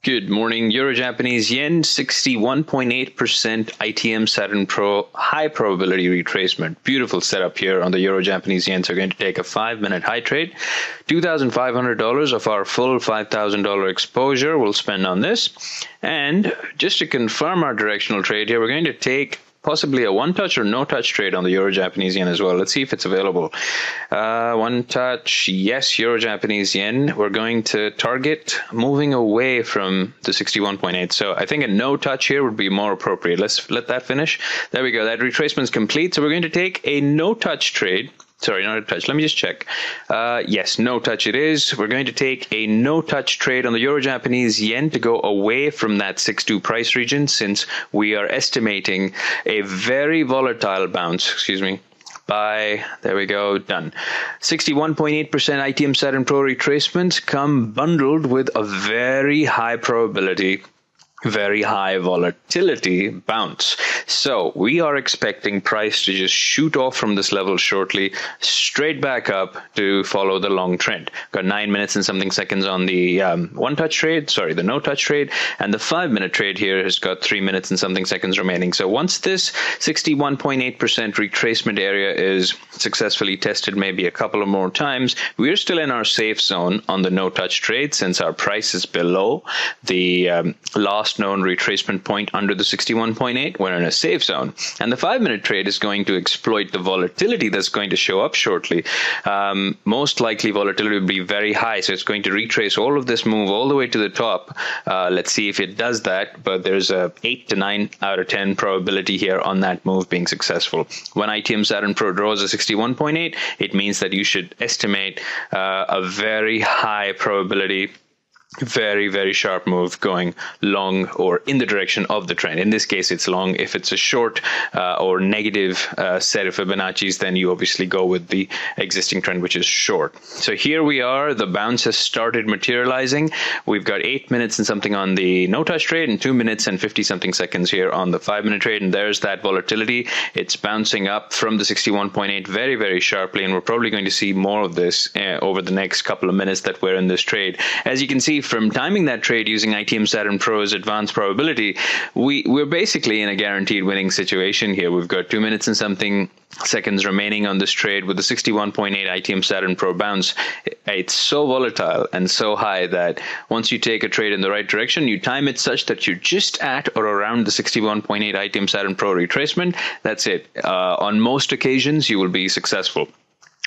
Good morning. Euro Japanese yen 61.8% ITM Saturn Pro high probability retracement. Beautiful setup here on the Euro Japanese yen. So we're going to take a 5-minute high trade. $2,500 of our full $5,000 exposure we'll spend on this. And just to confirm our directional trade here, we're going to take possibly a one-touch or no-touch trade on the Euro-Japanese yen as well. Let's see if it's available. One-touch, yes, Euro-Japanese yen. We're going to target moving away from the 61.8. So I think a no-touch here would be more appropriate. Let's let that finish. There we go. That retracement is complete. So we're going to take a no-touch trade. Sorry, not a touch. Let me just check. Yes, no touch it is. We're going to take a no-touch trade on the Euro-Japanese yen to go away from that 6.2 price region, since we are estimating a very volatile bounce, there we go, done. 61.8% ITM Saturn Pro retracement come bundled with a very high probability, very high volatility bounce. So we are expecting price to just shoot off from this level shortly, straight back up to follow the long trend. Got 9 minutes and something seconds on the the no-touch trade, and the 5-minute trade here has got 3 minutes and something seconds remaining. So once this 61.8% retracement area is successfully tested maybe a couple of more times, we're still in our safe zone on the no-touch trade, since our price is below the last known retracement point under the 61.8. We're in a safe zone, and the 5-minute trade is going to exploit the volatility that's going to show up shortly. Most likely volatility will be very high, so it's going to retrace all of this move all the way to the top. Let's see if it does that, but there's a 8 to 9 out of 10 probability here on that move being successful. When ITM Saturn Pro draws a 61.8, it means that you should estimate a very high probability, very, very sharp move going long or in the direction of the trend. In this case, it's long. If it's a short or negative set of Fibonacci's, then you obviously go with the existing trend, which is short. So here we are. The bounce has started materializing. We've got 8 minutes and something on the no-touch trade and 2 minutes and 50-something seconds here on the 5-minute trade. And there's that volatility. It's bouncing up from the 61.8 very, very sharply. And we're probably going to see more of this over the next couple of minutes that we're in this trade. As you can see from timing that trade using ITM Saturn Pro's advanced probability, we're basically in a guaranteed winning situation here. We've got 2 minutes and something seconds remaining on this trade with the 61.8 ITM Saturn Pro bounce. It's so volatile and so high that once you take a trade in the right direction, you time it such that you're just at or around the 61.8 ITM Saturn Pro retracement. That's it. On most occasions, you will be successful.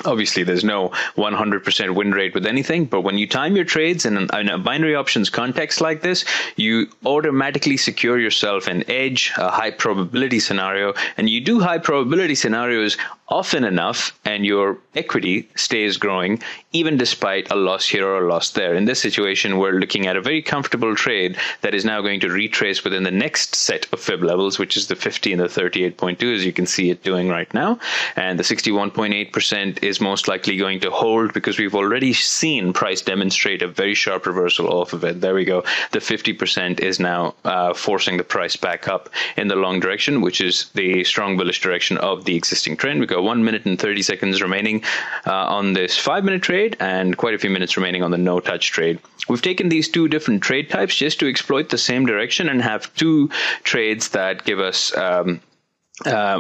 Obviously, there's no 100% win rate with anything, but when you time your trades in a binary options context like this, you automatically secure yourself an edge, a high probability scenario, and you do high probability scenarios often enough, and your equity stays growing, even despite a loss here or a loss there. In this situation, we're looking at a very comfortable trade that is now going to retrace within the next set of fib levels, which is the 50 and the 38.2, as you can see it doing right now. And the 61.8% is most likely going to hold, because we've already seen price demonstrate a very sharp reversal off of it. There we go. The 50% is now forcing the price back up in the long direction, which is the strong bullish direction of the existing trend. We got 1 minute and 30 seconds remaining on this 5-minute trade, and quite a few minutes remaining on the no-touch trade. We've taken these two different trade types just to exploit the same direction and have two trades that give us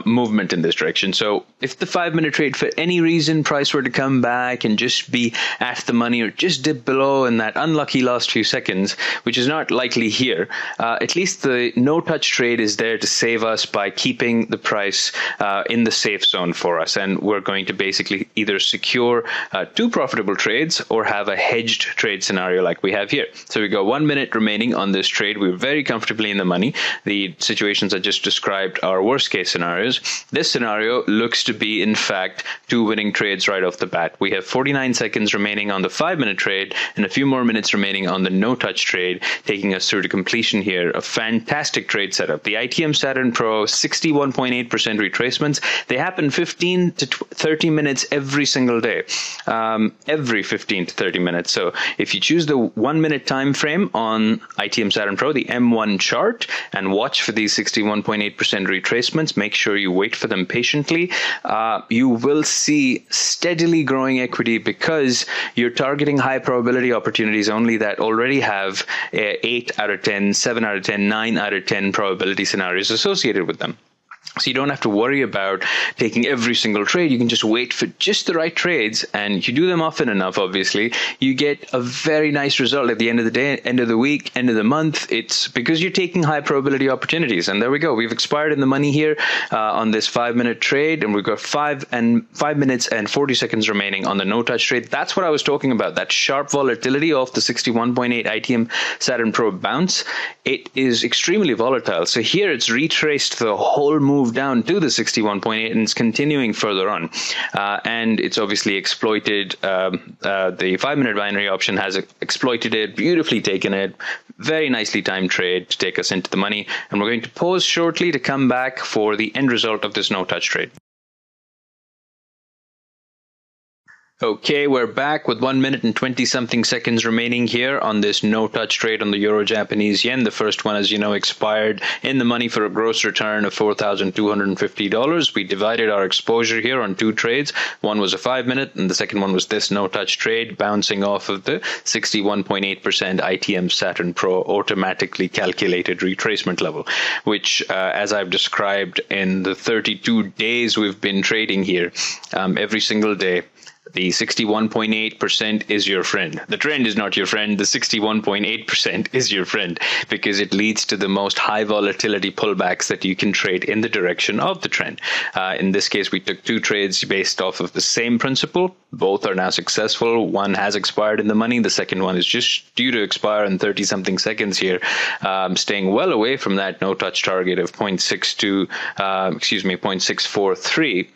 movement in this direction. So if the 5-minute trade, for any reason, price were to come back and just be at the money or just dip below in that unlucky last few seconds, which is not likely here, at least the no-touch trade is there to save us by keeping the price in the safe zone for us. And we're going to basically either secure two profitable trades or have a hedged trade scenario like we have here. So we got 1 minute remaining on this trade. We're very comfortably in the money. The situations I just described are worst case scenarios. This scenario looks to be, in fact, two winning trades right off the bat. We have 49 seconds remaining on the 5-minute trade and a few more minutes remaining on the no-touch trade, taking us through to completion here. A fantastic trade setup. The ITM Saturn Pro 61.8% retracements, they happen 15 to 30 minutes every single day, every 15 to 30 minutes. So if you choose the 1 minute time frame on ITM Saturn Pro, the M1 chart, and watch for these 61.8% retracements, options. Make sure you wait for them patiently. You will see steadily growing equity because you're targeting high probability opportunities only that already have 8 out of 10, 7 out of 10, 9 out of 10 probability scenarios associated with them. So you don't have to worry about taking every single trade. You can just wait for just the right trades, and you do them often enough, obviously, you get a very nice result at the end of the day, end of the week, end of the month. It's because you're taking high probability opportunities. And there we go. We've expired in the money here on this 5-minute trade, and we've got 5 minutes and 40 seconds remaining on the no-touch trade. That's what I was talking about, that sharp volatility of the 61.8 ITM Saturn Pro bounce. It is extremely volatile. So here it's retraced the whole move down to the 61.8 and it's continuing further on. And it's obviously exploited, the 5-minute binary option has exploited it, beautifully taken it, very nicely timed trade to take us into the money. And we're going to pause shortly to come back for the end result of this no-touch trade. Okay, we're back with 1 minute and 20-something seconds remaining here on this no-touch trade on the Euro-Japanese yen. The first one, as you know, expired in the money for a gross return of $4,250. We divided our exposure here on 2 trades. One was a 5-minute, and the second one was this no-touch trade, bouncing off of the 61.8% ITM Saturn Pro automatically calculated retracement level, which, as I've described in the 32 days we've been trading here, every single day, the 61.8% is your friend. The trend is not your friend. The 61.8% is your friend because it leads to the most high volatility pullbacks that you can trade in the direction of the trend. In this case, we took 2 trades based off of the same principle. Both are now successful. One has expired in the money. The second one is just due to expire in 30-something seconds here. Staying well away from that no-touch target of 0.643.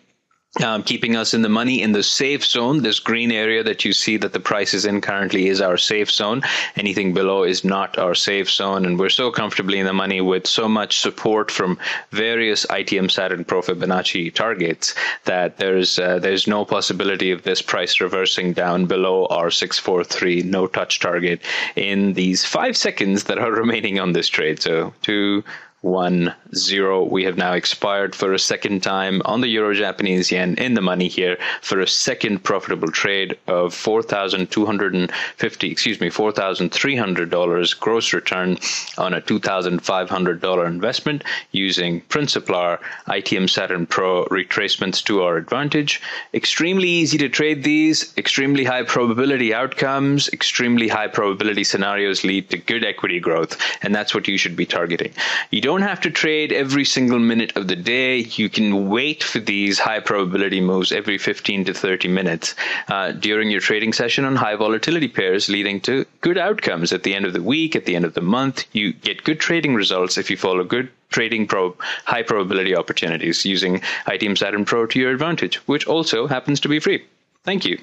Keeping us in the money in the safe zone. This green area that you see that the price is in currently is our safe zone. Anything below is not our safe zone. And we're so comfortably in the money with so much support from various ITM Saturn Pro Fibonacci targets that there's no possibility of this price reversing down below our 643 no touch target in these 5 seconds that are remaining on this trade. So 2, 1, 0. We have now expired for a second time on the Euro-Japanese yen in the money here for a second profitable trade of $4,300 gross return on a $2,500 investment using Principlar ITM Saturn Pro retracements to our advantage. Extremely easy to trade these, extremely high probability outcomes, extremely high probability scenarios lead to good equity growth, and that's what you should be targeting. You don't have to trade every single minute of the day. You can wait for these high probability moves every 15 to 30 minutes during your trading session on high volatility pairs, leading to good outcomes at the end of the week, at the end of the month. You get good trading results if you follow good trading high probability opportunities using ITM Saturn Pro to your advantage, which also happens to be free. Thank you.